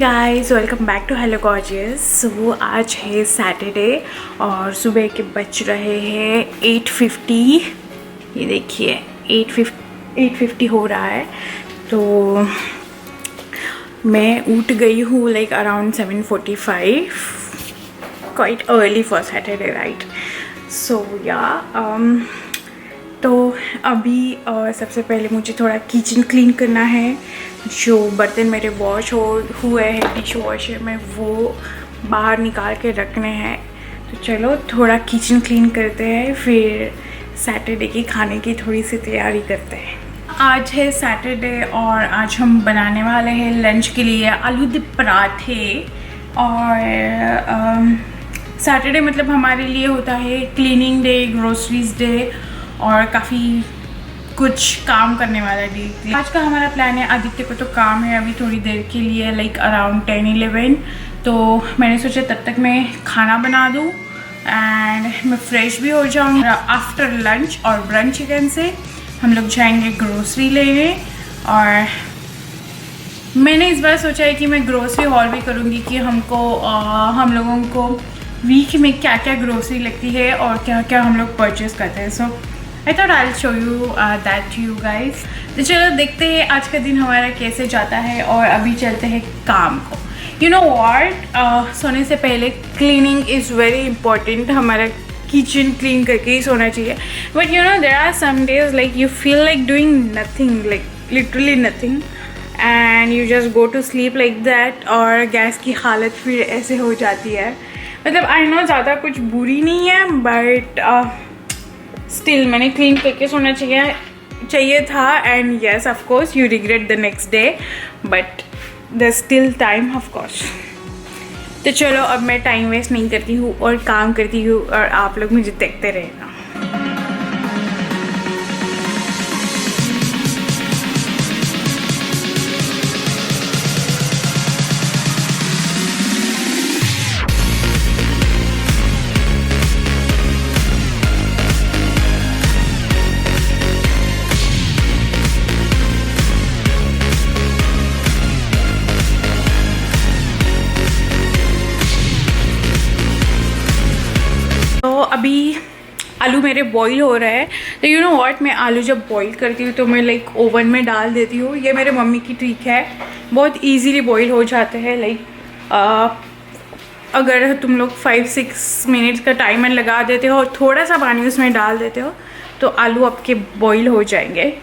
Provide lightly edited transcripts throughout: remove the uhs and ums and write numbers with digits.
Guys, welcome back to hello gorgeous. So आज है Saturday और सुबह के बज रहे हैं 8:50। ये देखिए 8:50 हो रहा है। तो मैं उठ गई हूँ like around 7:45, quite early for Saturday right. So या तो अभी सबसे पहले मुझे थोड़ा किचन क्लीन करना है। जो बर्तन मेरे वॉश हुए हैं डिश वॉशर में वो बाहर निकाल के रखने हैं। तो चलो थोड़ा किचन क्लीन करते हैं, फिर सैटरडे की खाने की थोड़ी सी तैयारी करते हैं। आज है सैटरडे और आज हम बनाने वाले हैं लंच के लिए आलू के पराठे। और सैटरडे मतलब हमारे लिए होता है क्लीनिंग डे, ग्रोसरीज डे और काफ़ी कुछ काम करने वाला डे। आज का हमारा प्लान है, आदित्य को तो काम है अभी थोड़ी देर के लिए लाइक अराउंड 10-11। तो मैंने सोचा तब तक मैं खाना बना दूँ एंड मैं फ्रेश भी हो जाऊँ। आफ्टर लंच और ब्रंच चिकन से हम लोग जाएंगे ग्रोसरी लेने। और मैंने इस बार सोचा है कि मैं ग्रोसरी हॉल भी करूँगी कि हम लोगों को वीक में क्या क्या ग्रोसरी लगती है और क्या क्या हम लोग परचेज़ करते हैं। सो I thought I'll show you that to you guys। तो चलो देखते हैं आज का दिन हमारा कैसे जाता है और अभी चलते हैं काम को। You know what? सोने से पहले क्लीनिंग इज़ वेरी इंपॉर्टेंट। हमारा किचन क्लीन करके ही सोना चाहिए। But you know there are some days like you feel like doing nothing, like literally nothing, and you just go to sleep like that। और gas की हालत फिर ऐसे हो जाती है। मतलब I know ज़्यादा कुछ बुरी नहीं है बट स्टिल मैंने क्लीन करके सोना चाहिए था। And yes of course you regret the next day but the still time of course. तो चलो अब मैं टाइम वेस्ट नहीं करती हूँ और काम करती हूँ और आप लोग मुझे देखते रहना। अभी आलू मेरे बॉईल हो रहा है। तो यू नो व्हाट, मैं आलू जब बॉईल करती हूँ तो मैं लाइक ओवन में डाल देती हूँ। ये मेरे मम्मी की ट्रिक है, बहुत इजीली बॉईल हो जाते हैं। लाइक अगर तुम लोग 5-6 मिनट्स का टाइमर लगा देते हो और थोड़ा सा पानी उसमें डाल देते हो तो आलू आपके बॉईल हो जाएंगे।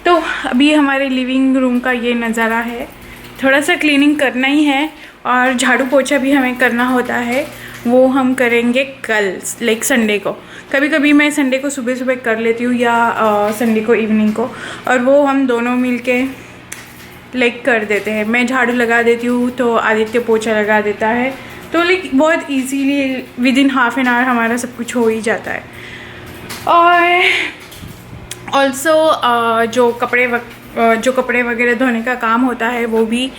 तो अभी हमारे लिविंग रूम का ये नज़ारा है। थोड़ा सा क्लीनिंग करना ही है और झाड़ू पोछा भी हमें करना होता है, वो हम करेंगे कल लाइक संडे को। कभी कभी मैं संडे को सुबह सुबह कर लेती हूँ या संडे को इवनिंग को, और वो हम दोनों मिलके लाइक कर देते हैं। मैं झाड़ू लगा देती हूँ तो आदित्य पोछा लगा देता है। तो लाइक बहुत easily with in half an hour हमारा सब कुछ हो ही जाता है। और ऑल्सो जो कपड़े वगैरह धोने का काम होता है वो भी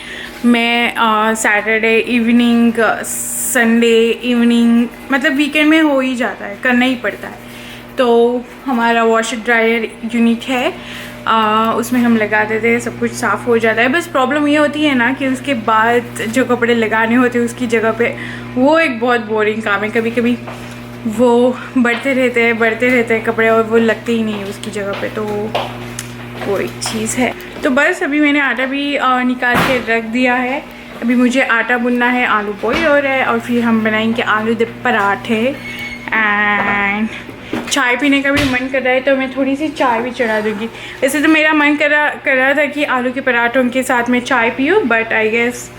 मैं सैटरडे इवनिंग, संडे इवनिंग, मतलब वीकेंड में हो ही जाता है, करना ही पड़ता है। तो हमारा वॉशर ड्रायर यूनिट है, उसमें हम लगा देते हैं, सब कुछ साफ़ हो जाता है। बस प्रॉब्लम ये होती है ना कि उसके बाद जो कपड़े लगाने होते हैं उसकी जगह पे, वो एक बहुत बोरिंग काम है। कभी कभी वो बढ़ते रहते हैं कपड़े और वो लगते ही नहीं है उसकी जगह पे, तो वो एक चीज़ है। तो बस अभी मैंने आटा भी निकाल के रख दिया है। अभी मुझे आटा बुनना है, आलू बॉईल हो रहा है और फिर हम बनाएंगे आलू के पराठे। एंड चाय पीने का भी मन कर रहा है तो मैं थोड़ी सी चाय भी चढ़ा दूँगी। वैसे तो मेरा मन कर रहा था कि आलू के पराठों के साथ में चाय पीऊँ, बट आई गेस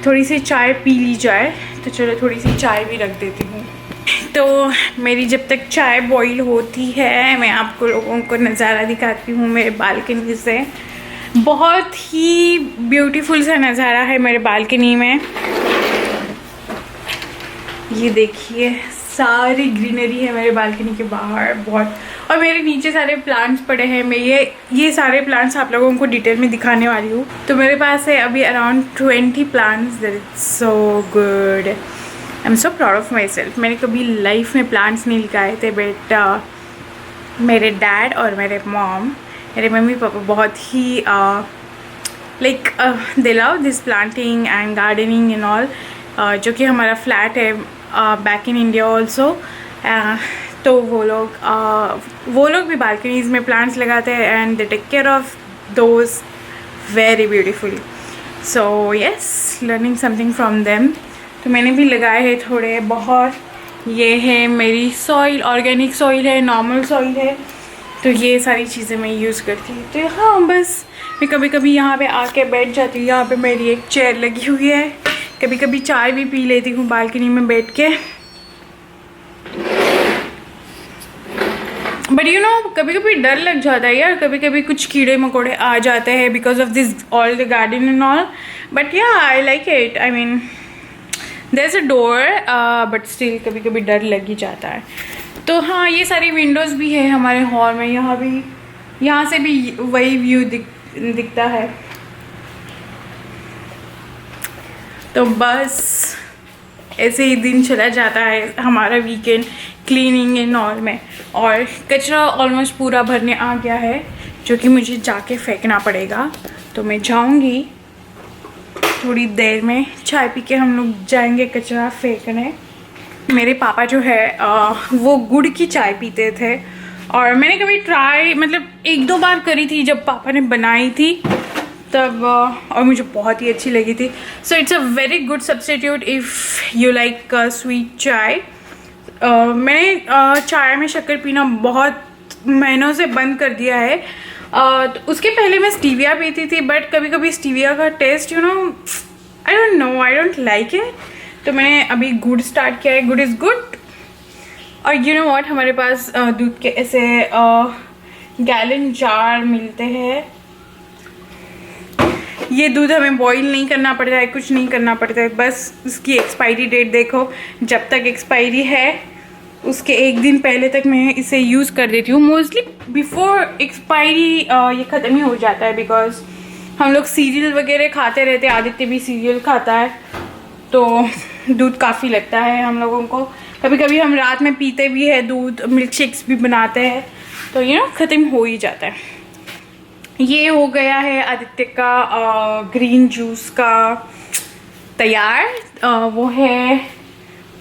थोड़ी सी चाय पी ली जाए। तो चलो थोड़ी सी चाय भी रख देती हूँ। तो मेरी जब तक चाय बॉईल होती है मैं आपको लोगों को नज़ारा दिखाती हूँ मेरे बालकनी से। बहुत ही ब्यूटीफुल सा नज़ारा है मेरे बालकनी में। ये देखिए सारी ग्रीनरी है मेरे बालकनी के बाहर बहुत। और मेरे नीचे सारे प्लांट्स पड़े हैं। मैं ये सारे प्लांट्स आप लोगों को डिटेल में दिखाने वाली हूँ। तो मेरे पास है अभी around 20 plants. That is so good, I am so proud of my self. मैंने कभी लाइफ में प्लांट्स नहीं लगाए थे बट मेरे डैड और मेरे मॉम, मेरे मम्मी पापा बहुत ही like they love this planting and gardening and all, जो कि हमारा फ्लैट है बैक इन इंडिया ऑल्सो। तो वो लोग भी बालकनीज में प्लांट्स लगाते हैं and they take care of those very beautifully. So yes, learning something from them. तो मैंने भी लगाए हैं थोड़े बहुत। ये है मेरी सॉइल, ऑर्गेनिक सॉइल है, नॉर्मल सॉइल है, तो ये सारी चीज़ें मैं यूज़ करती हूँ। तो हाँ, बस मैं कभी कभी यहाँ पे आके बैठ जाती हूँ। यहाँ पे मेरी एक चेयर लगी हुई है, कभी कभी चाय भी पी लेती हूँ बालकनी में बैठ के। बट यू नो, कभी कभी डर लग जाता है यार, कभी कभी कुछ कीड़े मकोड़े आ जाते हैं because of this all the garden and all. But yeah I like it, I mean there is a door, but still कभी कभी डर लग ही जाता है। तो हाँ, ये सारी विंडोज़ भी है हमारे हॉल में। यहाँ से भी वही व्यू दिखता है। तो बस ऐसे ही दिन चला जाता है हमारा वीकेंड क्लीनिंग एंड ऑल में। और कचरा ऑलमोस्ट पूरा भरने आ गया है, जो कि मुझे जाके फेंकना पड़ेगा। तो मैं जाऊँगी थोड़ी देर में, चाय पी के हम लोग जाएंगे कचरा फेंकने। मेरे पापा जो है वो गुड़ की चाय पीते थे, और मैंने कभी ट्राई, मतलब 1-2 बार करी थी जब पापा ने बनाई थी तब, और मुझे बहुत ही अच्छी लगी थी। So it's a very good substitute if you like sweet चाय। मैंने चाय में शक्कर पीना बहुत महीनों से बंद कर दिया है। तो उसके पहले मैं स्टीविया पीती थी, बट कभी कभी स्टीविया का taste you know, I don't like it. तो मैंने अभी गुड़ स्टार्ट किया है। Gur is good. और यू नो व्हाट, हमारे पास दूध के ऐसे गैलन जार मिलते हैं। ये दूध हमें बॉईल नहीं करना पड़ता है, कुछ नहीं करना पड़ता है, बस उसकी एक्सपायरी डेट देखो, जब तक एक्सपायरी है उसके 1 दिन पहले तक मैं इसे यूज़ कर देती हूँ। मोस्टली बिफोर एक्सपायरी ये ख़त्म ही हो जाता है, बिकॉज हम लोग सीरियल वगैरह खाते रहते हैं। आदित्य भी सीरियल खाता है, तो दूध काफ़ी लगता है हम लोगों को। कभी कभी हम रात में पीते भी हैं दूध, मिल्क शेक्स भी बनाते हैं, तो यू नो ख़त्म हो ही जाता है। ये हो गया है आदित्य का ग्रीन जूस का तैयार। वो है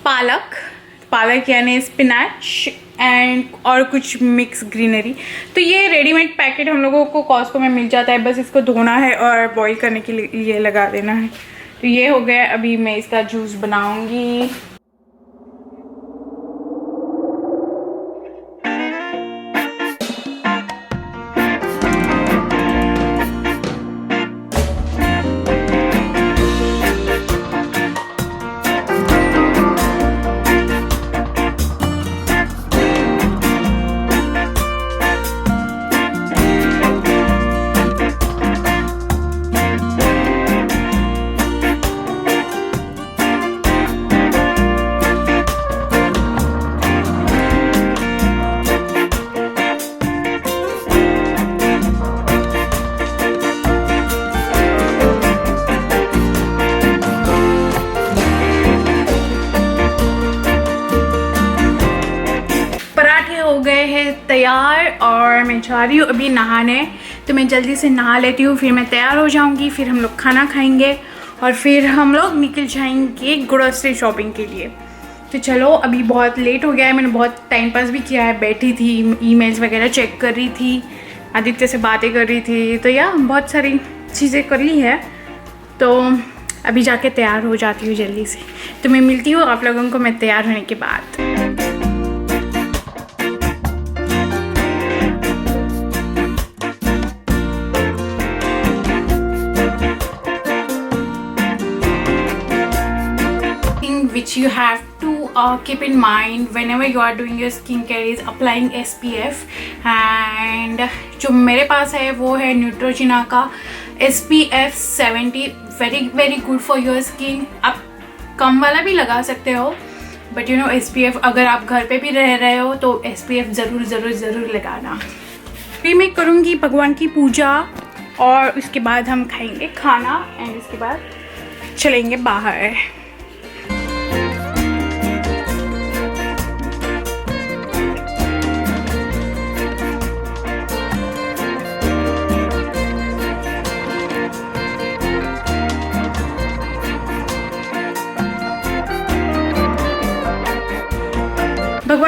पालक यानी स्पिनच एंड और कुछ मिक्स ग्रीनरी। तो ये रेडीमेड पैकेट हम लोगों को कॉस्को में मिल जाता है, बस इसको धोना है और बॉईल करने के लिए लगा देना है। तो ये हो गया, अभी मैं इसका जूस बनाऊंगी। तैयार और मैं जा रही हूँ अभी नहाने। तो मैं जल्दी से नहा लेती हूँ, फिर मैं तैयार हो जाऊँगी, फिर हम लोग खाना खाएंगे और फिर हम लोग निकल जाएंगे ग्रोसरी शॉपिंग के लिए। तो चलो, अभी बहुत लेट हो गया है, मैंने बहुत टाइम पास भी किया है, बैठी थी ईमेल्स वगैरह चेक कर रही थी, आदित्य से बातें कर रही थी, तो या बहुत सारी चीज़ें कर ली है। तो अभी जाके तैयार हो जाती हूँ जल्दी से। तो मैं मिलती हूँ आप लोगों को मैं तैयार होने के बाद। Which you have to keep in mind whenever you are doing your skincare is applying SPF, and जो मेरे पास है वो है न्यूट्रोजिना का SPF 70, very good for your skin. आप कम वाला भी लगा सकते हो, बट यू नो SPF अगर आप घर पे भी रह रहे हो तो SPF ज़रूर लगाना। फिर मैं करूँगी भगवान की पूजा और उसके बाद हम खाएंगे खाना एंड उसके बाद चलेंगे बाहर।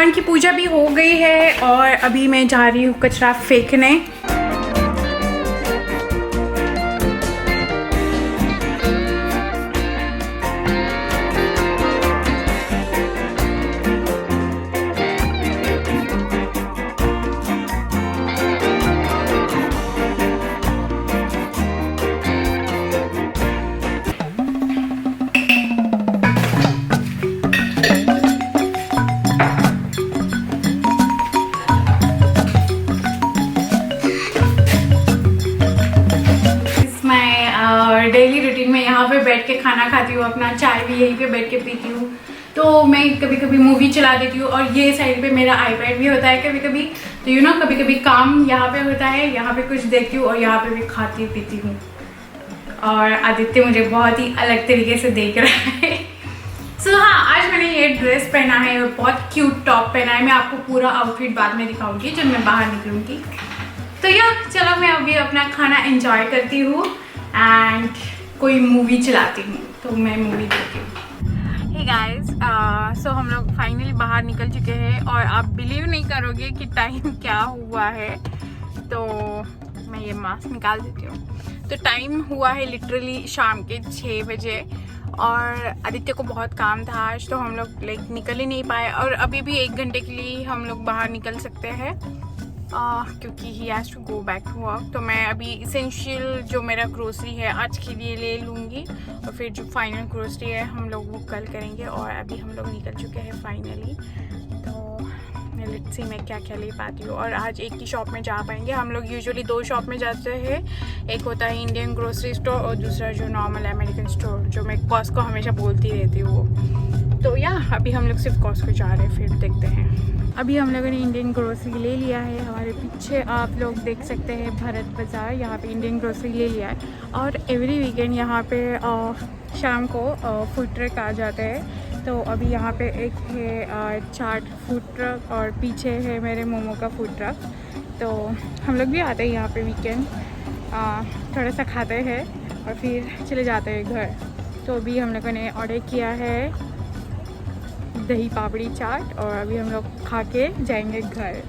भगवान की पूजा भी हो गई है और अभी मैं जा रही हूँ कचरा फेंकने। डेली रूटीन में यहाँ पे बैठ के खाना खाती हूँ, अपना चाय भी यहीं पे बैठ के पीती हूँ। तो मैं कभी कभी मूवी चला देती हूँ और ये साइड पे मेरा आईपैड भी होता है कभी कभी। तो कभी कभी काम यहाँ पे होता है, यहाँ पे कुछ देखती हूँ और यहाँ पे भी खाती पीती हूँ। और आदित्य मुझे बहुत ही अलग तरीके से देख रहा है। सो हाँ, आज मैंने ये ड्रेस पहना है, बहुत क्यूट टॉप पहना है। मैं आपको पूरा आउटफिट बाद में दिखाऊंगी जब मैं बाहर निकलूंगी। तो चलो मैं अभी अपना खाना एंजॉय करती हूँ एंड कोई मूवी चलाती हूँ। तो मैं मूवी देखती हूँ। हे गाइस, सो हम लोग फाइनली बाहर निकल चुके हैं और आप बिलीव नहीं करोगे कि टाइम क्या हुआ है। तो मैं ये मास्क निकाल देती हूँ। तो टाइम हुआ है लिटरली शाम के 6 बजे और आदित्य को बहुत काम था आज, तो हम लोग निकल ही नहीं पाए। और अभी भी 1 घंटे के लिए हम लोग बाहर निकल सकते हैं क्योंकि he has to go back to work. तो मैं अभी इसेंशियल जो मेरा ग्रोसरी है आज के लिए ले लूँगी और फिर जो फाइनल ग्रोसरी है हम लोग वो कल करेंगे। और अभी हम लोग निकल चुके हैं फाइनली। तो लेट्स सी मैं क्या क्या ले पाती हूँ। और आज एक ही शॉप में जा पाएंगे। हम लोग यूजुअली 2 शॉप में जाते हैं, एक होता है इंडियन ग्रोसरी स्टोर और दूसरा जो नॉर्मल अमेरिकन स्टोर, जो मैं कॉस्को हमेशा बोलती रहती हूँ वो। तो अभी हम लोग सिर्फ कॉस्को जा रहे हैं, फिर देखते हैं। अभी हम लोगों ने इंडियन ग्रोसरी ले लिया है। हमारे पीछे आप लोग देख सकते हैं भारत बाज़ार, यहाँ पे इंडियन ग्रोसरी ले लिया है। और एवरी वीकेंड यहाँ पे शाम को फूड ट्रक आ जाते हैं। तो अभी यहाँ पे एक है चाट फूड ट्रक और पीछे है मेरे मोमो का फूड ट्रक। तो हम लोग भी आते हैं यहाँ पे वीकेंड, थोड़ा सा खाते हैं और फिर चले जाते हैं घर। तो अभी हम लोगों ने ऑर्डर किया है दही पापड़ी चाट और अभी हम लोग खा के जाएंगे घर।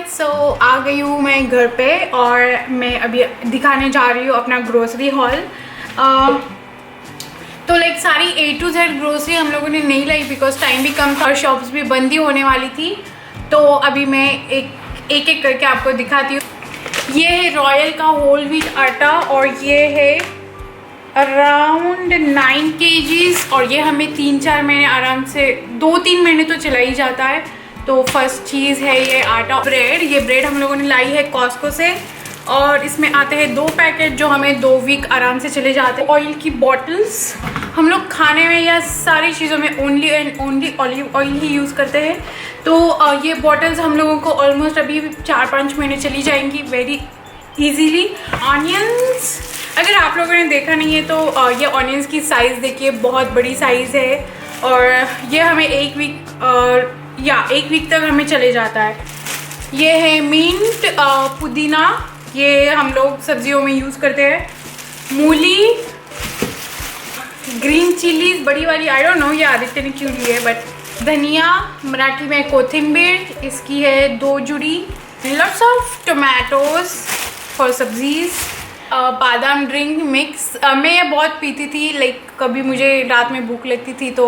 सो आ गई हूँ मैं घर पे और मैं अभी दिखाने जा रही हूँ अपना ग्रोसरी हॉल। तो सारी A to Z ग्रोसरी हम लोगों ने नहीं लाई बिकॉज टाइम भी कम था और शॉप्स भी बंद ही होने वाली थी। तो अभी मैं एक करके आपको दिखाती हूँ। ये है रॉयल का होल व्हीट आटा और ये है अराउंड 9 kgs और ये हमें 3-4 महीने आराम से 2-3 महीने तो चला ही जाता है। तो फर्स्ट चीज़ है ये आटा। ब्रेड, ये ब्रेड हम लोगों ने लाई है कॉस्को से और इसमें आते हैं 2 पैकेट जो हमें 2 वीक आराम से चले जाते हैं। ऑयल की बॉटल्स, हम लोग खाने में या सारी चीज़ों में only and only olive oil he use करते हैं। तो ये बॉटल्स हम लोगों को ऑलमोस्ट अभी 4-5 महीने चली जाएंगी वेरी इजीली। ऑनियंस, अगर आप लोगों ने देखा नहीं है तो ये ऑनियंस की साइज़ देखिए, बहुत बड़ी साइज़ है और ये हमें 1 वीक तक हमें चले जाता है। ये है मिंट, पुदीना, ये हम लोग सब्जियों में यूज़ करते हैं। मूली, ग्रीन चिलीज बड़ी वाली, आई डोंट नो ये आदित्य ने क्यों ली है, बट धनिया, मराठी में कोथिंबीर, इसकी है 2 जुड़ी। लॉट्स ऑफ टोमेटोज फॉर सब्जीज। बादाम ड्रिंक मिक्स, मैं ये बहुत पीती थी। कभी मुझे रात में भूख लगती थी तो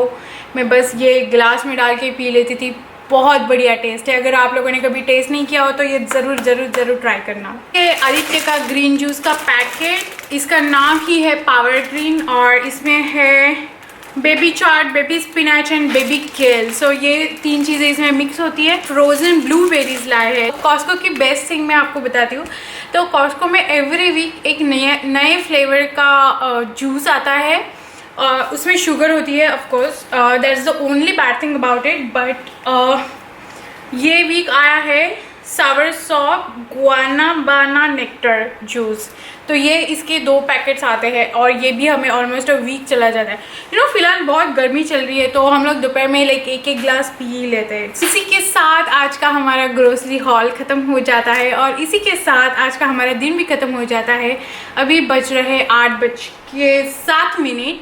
मैं बस ये गिलास में डाल के पी लेती थी। बहुत बढ़िया टेस्ट है, अगर आप लोगों ने कभी टेस्ट नहीं किया हो तो ये ज़रूर ट्राई करना। ये आदित्य का ग्रीन जूस का पैकेट, इसका नाम ही है पावर ग्रीन और इसमें है baby chaat, baby spinach and baby केल। सो ये 3 चीज़ें इसमें मिक्स होती है। फ्रोजन ब्लूबेरीज लाए हैं। कॉस्को की बेस्ट थिंग मैं आपको बताती हूँ। तो कॉस्को में एवरी वीक एक नए फ्लेवर का जूस आता है, उसमें शुगर होती है of course, that is the only bad thing about it. But ये वीक आया है सावर सॉप गुआनाबाना नेक्टर जूस। तो ये इसके 2 पैकेट्स आते हैं और ये भी हमें ऑलमोस्ट अ वीक चला जाता है। फिलहाल बहुत गर्मी चल रही है तो हम लोग दोपहर में लाइक 1-1 गिलास पी लेते हैं। इसी के साथ आज का हमारा ग्रोसरी हॉल ख़त्म हो जाता है और इसी के साथ आज का हमारा दिन भी ख़त्म हो जाता है। अभी बज रहे 8:07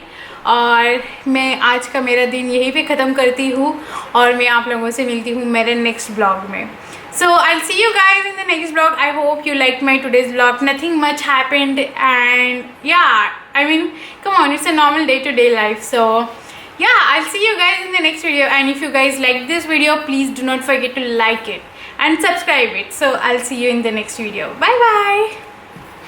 और मैं आज का मेरा दिन यहीं पे ख़त्म करती हूँ और मैं आप लोगों से मिलती हूँ मेरे नेक्स्ट ब्लॉग में। So I'll see you guys in the next vlog. I hope you liked my today's vlog. Nothing much happened and yeah, I mean, come on, it's a normal day-to-day life. So yeah, I'll see you guys in the next video. And if you guys like this video, please do not forget to like it and subscribe it. So I'll see you in the next video. Bye bye.